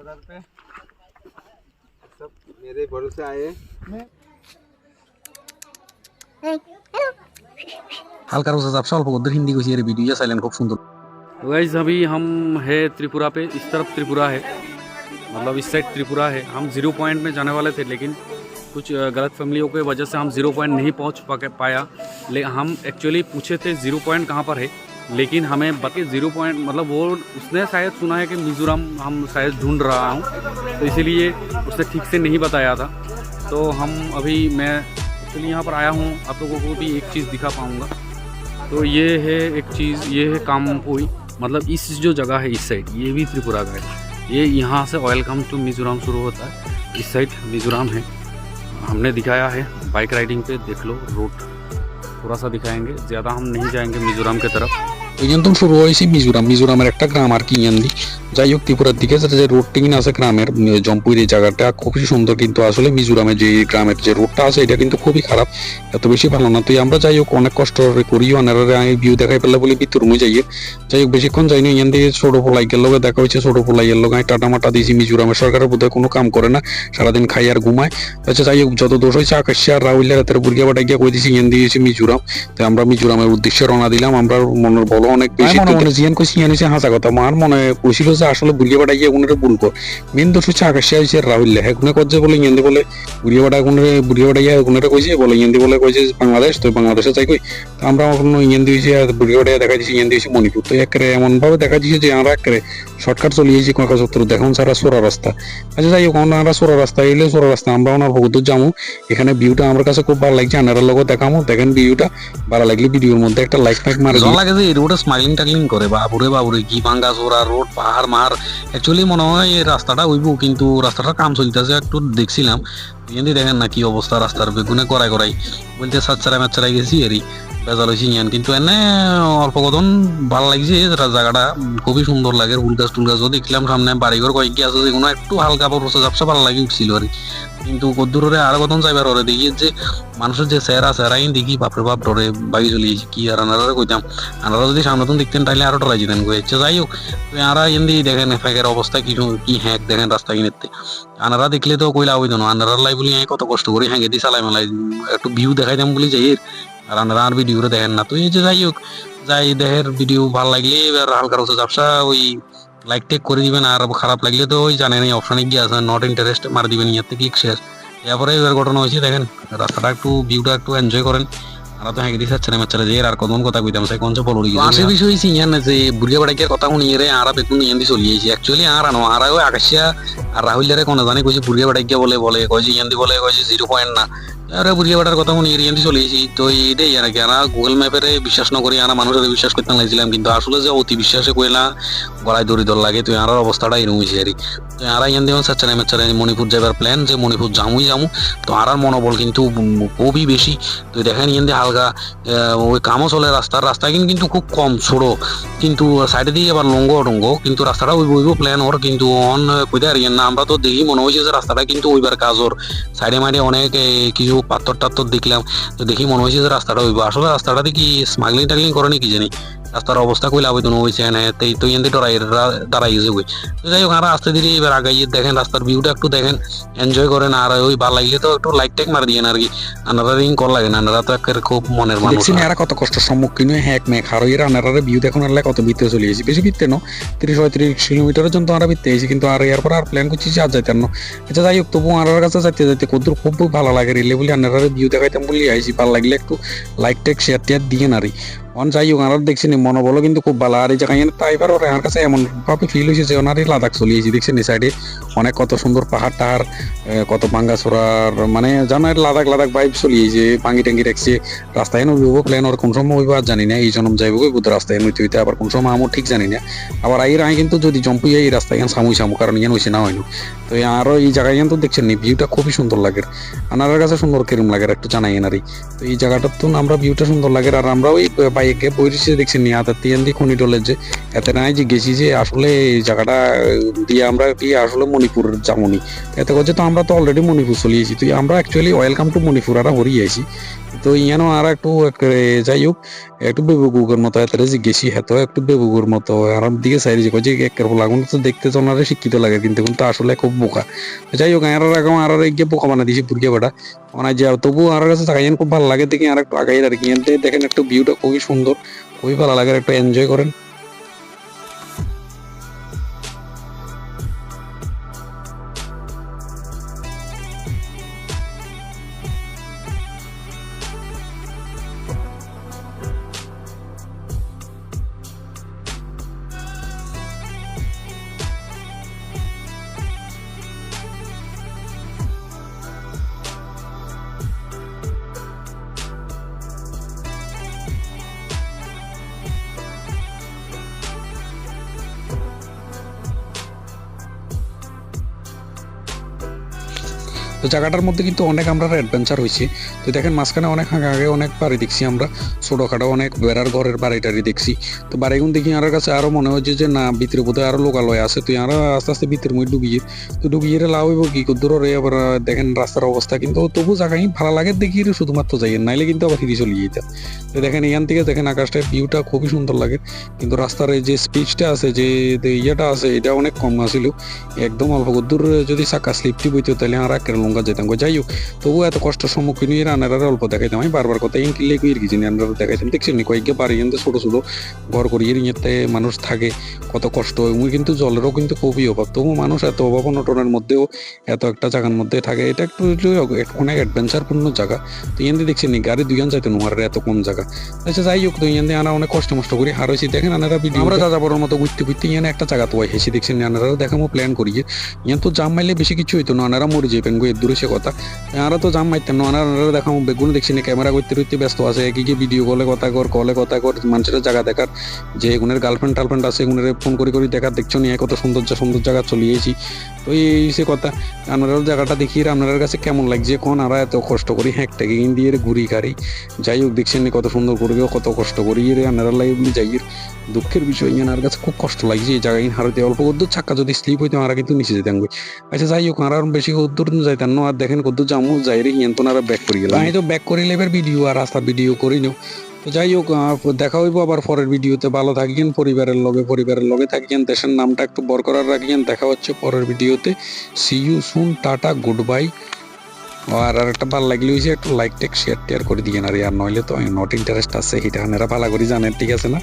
Border पे सब मेरे भरोसे आए। হালকা রোজা ব্যবসা অল্প কদ্দুর হিন্দি কইছি এর ভিডিও চাইলেন খুব সুন্দর। गाइस अभी हम है त्रिपुरा पे, इस तरफ त्रिपुरा है, मतलब इस साइड त्रिपुरा है। हम 0 पॉइंट में जाने वाले थे, लेकिन कुछ गलत फैमिलियों की वजह से हम 0 पॉइंट नहीं पहुंच पाया। हम एक्चुअली पूछे थे 0 पॉइंट कहाँ पर है, लेकिन हमें बाकी 0 पॉइंट मतलब वो उसने शायद सुना है कि मिज़ोरम हम शायद ढूंढ रहा हूँ, तो इसीलिए उसने ठीक से नहीं बताया था। तो हम अभी मैं एक्चुअली यहाँ पर आया हूँ, आप लोगों को भी एक चीज़ दिखा पाऊँगा। तो ये है एक चीज़, ये है कामपुई, मतलब इस जो जगह है इस साइड, ये भी त्रिपुरा का है। ये यहाँ से वेलकम टू मिज़ोरम शुरू होता है, इस साइड मिज़ोरम है। हमने दिखाया है बाइक राइडिंग पे, देख लो रोड थोड़ा सा दिखाएंगे, ज़्यादा हम नहीं जाएंगे मिज़ोरम की तरफ। ওইখান তো শুরু হয়েছে মিজোরামের একটা গ্রাম আর কি ইয়ান্দি। যাই হোক ত্রিপুরার দিকে যে রোডটি কিনা আছে গ্রামের জম্পুর এই জায়গাটা খুবই সুন্দর, কিন্তু আসলে মিজোরামের যে গ্রামের যে রোডটা আছে এটা কিন্তু খুবই খারাপ, এত বেশি ভালো না। তো আমরা যাই হোক অনেক কষ্ট করিও আনারে আমি ভিউ দেখাই পেলে বলে ভিতর মুই যাই। যাই হোক বেশিক্ষণ যাইনি, ইয়ান দিয়ে ছোট পোলাইকের লগে দেখা হয়েছে, ছোট পোলাইয়ের লগে আমি টাটা মাটা দিয়েছি। মিজোরামের সরকারের বোধহয় কোনো কাম করে না, সারাদিন খাই আর ঘুমায়। আচ্ছা যাই হোক যত দোষ হয়েছে আকাশে আর রাহুল রাতের বুড়িয়া বাটা গিয়ে কই দিয়েছি ইয়ান দিয়েছি মিজোরাম। তো আমরা মিজোরামের উদ্দেশ্যে রওনা দিলাম। আমরা মনের বলো অনেক বেশি জিয়ান কইছি ইয়ান হইছে হাসা কথা, আমার মনে কইছিল যে আসলে বুড়িয়া বাটা গিয়ে উনারে বলবো মেন দোষ হচ্ছে আকাশে হয়েছে রাহুল লেখা গুনে করছে বলে ইয়ান বলে বুড়িয়া বাটা গিয়ে উনারে কইছে বলে ইয়ান বলে কইছে বাংলাদেশ, তো বাংলাদেশে যাই কই। তো আমরা কোনো ইয়ান দিয়েছি বুড়িয়া বাটা দেখা দিয়েছি ইয়ান দিয়েছি মণিপুর। তো একেবারে এমন ভাবে দেখা দিয়েছে যে আমরা একেবারে শর্টকাট চলে গেছি কাগজপত্র দেখুন সারা সোরা রাস্তা। আচ্ছা যাই হোক আমরা সোরা রাস্তা এলে সোরা রাস্তা আমরা ওনার ভগত যাবো। এখানে ভিউটা আমার কাছে খুব ভালো লাগছে, আনার লোক দেখামো। দেখেন ভিউটা ভালো লাগলে ভিডিওর মধ্যে একটা লাইক ফাইক মারে লাগে যে এই রোডে স্মাইলিং টাকলিং করে বাবুরে বাবুরে কি ভাঙ্গা চোরা রোড পাহাড় মার। অ্যাকচুয়ালি মনে হয় এই রাস্তাটা হইব, কিন্তু রাস্তাটার কাম চলতেছে একটু দেখছিলাম। এখানে দেখেন না কি অবস্থা রাস্তার, বেগুনে করাই বলতে সাচ্চারাই গেছি এরই বেজাল হয়েছি ইয়ান। কিন্তু এনে অল্প কতন ভালো লাগছে জায়গাটা, খুবই সুন্দর লাগে। ফুল গাছ টুল গাছও দেখলাম সামনে, বাড়িঘর কয়েকটি আছে যেগুলো একটু হালকা পরশা ঝাপসা ভালো লাগে উঠছিল আর কিন্তু কদ্দুরে আর কতন যাইবার ওরে দেখি যে মানুষের যে চেহারা দেখি বাপরে বাপ ডরে বাগি চলে গেছি কি। আর আনারা কইতাম আনারা যদি সামনে দেখতেন তাহলে আরো ডরাই যেতেন কয়ে। যাই হোক আরা এমনি দেখেন ফ্যাকের অবস্থা কি হ্যাক দেখেন রাস্তা কিনেতে। আনারা দেখলে তো কইলা হইতো না, আনারার লাই বলি কত কষ্ট করি হ্যাঁ দিয়ে চালাই মেলাই একটু ভিউ দেখাইতাম বলি যাই। আর আনারা আর ভিডিও দেখেন না। তো এই যে যাই হোক যাই দেহের ভিডিও ভালো লাগলে এবার হালকা রোজা ব্যবসা ওই লাইক টেক করে দিবেন। আর খারাপ লাগলে তো ওই জানেন এই অপশনে গিয়ে আছে নট ইন্টারেস্ট মার দিবেন, ইয়াতে ক্লিক শেয়ার। এরপরে এবার ঘটনা হয়েছে দেখেন রাস্তাটা একটু ভিউটা একটু এনজয় করেন। আমরা তো হ্যাঁ দিতে চাচ্ছি না মাচ্চারা যে আর কত কথা কইতাম সেই কোন বলো আসে বিষয় হয়েছে ইয়ান যে বুড়িয়া বাড়াইকে কথা শুনিয়ে রে আর বেগুন ইয়ান দিয়ে চলে যাইছি। অ্যাকচুয়ালি আর আনো আর ওই আকাশিয়া আর রাহুলের কোনো জানি কইছে বুড়িয়া বাড়াইকে বলে কইছে ইয়ান দি বলে কইছে 0 পয়েন্ট না। আরে বুড়িয়া বাটার কথা শুনি ইয়ান দিয়ে চলে যাইছি। তো এইটাই আর কি আমরা গুগল ম্যাপের বিশ্বাস না করি, আমরা মানুষের বিশ্বাস করতে লাগছিলাম, কিন্তু আসলে যে অতি বিশ্বাসে কইলা গলায় দড়ি দর লাগে। তো আর অবস্থাটা এরকম হয়েছে আর কি। তো আর ইয়ান দিয়ে চাচ্চারা মাচ্চারা মণিপুর যাবার প্ল্যান যে মণিপুর যামু তো আর মনোবল কিন্তু খুবই বেশি। তো দেখেন ইয়ান দিয়ে হালকা ওই কামও চলে রাস্তা কিন্তু খুব কম ছোট, কিন্তু সাইডে দিয়ে আবার লঙ্গ কিন্তু রাস্তাটা ওইব প্ল্যান ওর কিন্তু অন কইতে আর না। আমরা তো দেখি মনে হয়েছে যে রাস্তাটা কিন্তু ওইবার কাজ ওর সাইডে মাইডে অনেক কিছু পাথর টাত্তর দেখলাম। তো দেখি মনে হয়েছে যে রাস্তাটা হইব, আসলে রাস্তাটা দেখি স্মাগলিং টাগলিং করে কি জানি। রাস্তার অবস্থা কইলে আবেদন হয়েছে না তো ইয়ান্দি দাঁড়াই গেছে কই। তো যাই হোক আমরা আস্তে ধীরে এবার আগাইয়ে দেখেন রাস্তার ভিউটা একটু দেখেন, এনজয় করেন। আর ওই ভালো লাগলে তো একটু লাইক টেক মার দিয়েন আর কি। আনারা রিং কল লাগে না, আনারা তো একের খুব মনের মানুষ। দেখছি এরা কত কষ্ট সম্মুখীন হ্যাক মেঘ আর ওই আনারা ভিউ দেখুন আর কত ভিতরে চলে গেছি, বেশি ভিতরে নো 30-35 কিলোমিটারের জন্য আমরা ভিতরে এসেছি, কিন্তু আর এরপর আর প্ল্যান করছি আর যাইতেন না। আচ্ছা যাই হোক তবু আনার কাছে যাইতে কদ্দুর খুব ভালো লাগে রিলে বলি আনারা ভিউ দেখাইতাম বলি আইসি। ভালো লাগলে একটু লাইক টেক শেয়ার টিয়ার দিয়ে নারি অন। যাই হোক আর দেখছি মনোবলও কিন্তু খুব ভালো। আর এই জায়গায় তাইবার ওর আমার কাছে এমন ভাবে ফিল হয়েছে যে ওনারই লাদাখ চলিয়েছি। দেখছেন এই সাইডে অনেক কত সুন্দর পাহাড় টাহাড়, কত বাঙ্গাছড়ার মানে জানার লাদাখ বাইব চলিয়েছে, পাঙ্গি টাঙ্গি রাখছে। রাস্তায় নইব প্ল্যান ওর কোন সময় হইব আর জানি না, এই জন্ম যাইব বুধ রাস্তায় নইতে আবার কোন সময় আমার ঠিক জানি না। আবার আই কিন্তু যদি জম্পুই এই রাস্তায় সামু কারণ ইয়ান হয়েছে না হয়নি। তো আরো এই জায়গায় তো দেখছেন ভিউটা খুবই সুন্দর লাগে। আনার কাছে সুন্দর কিরম লাগে একটু জানাই এনারই। তো এই জায়গাটার তো আমরা ভিউটা সুন্দর লাগে। আর আমরা ওই বাইকে বইছে দেখছেন নি হাতের তিয়ান দিয়ে খনি ডলের যে এতে নাই যে গেছি যে আসলে এই জায়গাটা দিয়ে আমরা আসলে মণিপুর যামনি এতে করছে। তো আমরা তো অলরেডি মণিপুর চলে গেছি। তো আমরা অ্যাকচুয়ালি ওয়েলকাম টু মণিপুর আর হরিয়ে আইছি। তো ইয়ানো আর একটু যাই হোক একটু বেবুগুর মতো এত জিজ্ঞেসি হ্যাঁ একটু বেবুগুর মতো আর দিকে সাইড যে একের লাগুন তো দেখতে তো ওনারা শিক্ষিত লাগে কিন্তু কিন্তু আসলে খুব বোকা। যাই হোক আর রাখো আর গিয়ে বোকা বানা দিয়েছি পুরকে বেটা মানে যে তবু আর কাছে তাকাইন খুব ভালো লাগে দেখি আর একটু আগাই আর কি দেখেন একটু ভিউটা খুবই সুন্দর, খুবই ভালো লাগে, একটু এনজয় করেন। তো জায়গাটার মধ্যে কিন্তু অনেক আমরা অ্যাডভেঞ্চার হয়েছি। তো দেখেন মাঝখানে অনেক আগে অনেক বাড়ি দেখছি আমরা, ছোটোখাটো অনেক বেড়ার ঘরের বাড়ি টাড়ি দেখছি। তো বাড়িগুলো দেখি আমার কাছে আরো মনে হচ্ছে যে না ভিতরে বোধহয় আরো লোকালয় আছে। তো আমরা আস্তে আস্তে ভিতরের মধ্যে ডুবিয়ে তো ডুবিয়ে লাভ হইব কি দূর আবার দেখেন রাস্তার অবস্থা কিন্তু তবু জায়গায় ভালো লাগে দেখি শুধুমাত্র যাই নাইলে কিন্তু আবার ফিরে চলে যেতাম। তো দেখেন এখান থেকে দেখেন আকাশটার ভিউটা খুবই সুন্দর লাগে কিন্তু রাস্তার এই যে স্পিডটা আছে যে ইয়েটা আছে এটা অনেক কম আছিল, একদম অল্প দূর যদি চাকা স্লিপটি বইতো তাহলে আর একের লঙ্কা যেতাম। যাই হোক তবু এত কষ্টের সম্মুখীন হয়ে রান্নার অল্প দেখাইতাম, আমি বারবার কথা ইনকিলে কুইর কিছু রান্নার দেখাইতাম দেখছি নি কয়েককে বাড়ি কিন্তু ছোট ছোট ঘর করিয়ে ইয়েতে মানুষ থাকে কত কষ্ট হয় কিন্তু জলেরও কিন্তু খুবই অভাব, তবু মানুষ এত অভাব অনটনের মধ্যেও এত একটা জায়গার মধ্যে থাকে, এটা একটু অনেক অ্যাডভেঞ্চারপূর্ণ জায়গা। তো ইয়ান দেখছি নি গাড়ি দুইজন যাইতে নোয়ার এত কম জায়গা। আচ্ছা যাই হোক তো ইয়ান আনা অনেক কষ্ট মষ্ট করে হারাইছি দেখেন আনারা ভিডিও আমরা যা যাবার মতো ঘুরতে ঘুরতে ইয়ান একটা জায়গা তো হেসে দেখছেন আনারা দেখামো প্ল্যান করিয়ে ইয়ান তো জাম মাইলে বেশি কিছু হইতো না, আনারা মরে যাবেন গো এর দূরে সে কথা। আমরা তো জাম মাইতেন না আনারা দেখামো বেগুন দেখছি না ক্যামেরা করতে করতে ব্যস্ত আছে কি ভিডিও কলে কথা কর মানুষের জায়গা দেখার যে এগুনের গার্লফ্রেন্ড টার্লফ্রেন্ড আছে এগুনের ফোন করে দেখার দেখছো নিয়ে কত সুন্দর জায়গা চলিয়েছি। তো এই সে কথা আপনারা জায়গাটা দেখিয়ে আপনার কাছে কেমন লাগছে কোন আর এত কষ্ট করি হ্যাঁকটাকে দিয়ে ঘুরি গাড়ি যাই হোক দেখছেন কত সুন্দর করবে কত কষ্ট করি রে আপনারা লাগে বলি যাই দুঃখের বিষয় আমার কাছে খুব কষ্ট লাগছে এই জায়গায় হারতে অল্প কদ্দুর চাক্কা যদি স্লিপ হইতো আমরা কিন্তু নিচে যেতাম। আচ্ছা যাই হোক আর বেশি কদ্দুর যাইতাম না আর দেখেন কদ্দুর জামু যাই রে হিয়ান তো আর ব্যাক করে গেলাম, আমি তো ব্যাক করে এবার ভিডিও আর রাস্তার ভিডিও করি নো। তো যাই হোক দেখা হইব আবার পরের ভিডিওতে, ভালো থাকিয়েন পরিবারের লগে থাকিয়েন, দেশের নামটা একটু বরকরার রাখিয়েন। দেখা হচ্ছে পরের ভিডিওতে, see you soon, tata, goodbye. আর একটা ভালো লাগলে হয়েছে একটু লাইক টেক শেয়ার টেয়ার করে দিয়ে আর নইলে তো নট ইন্টারেস্ট আছে সেটা আপনারা ভালো করে জানেন, ঠিক আছে না।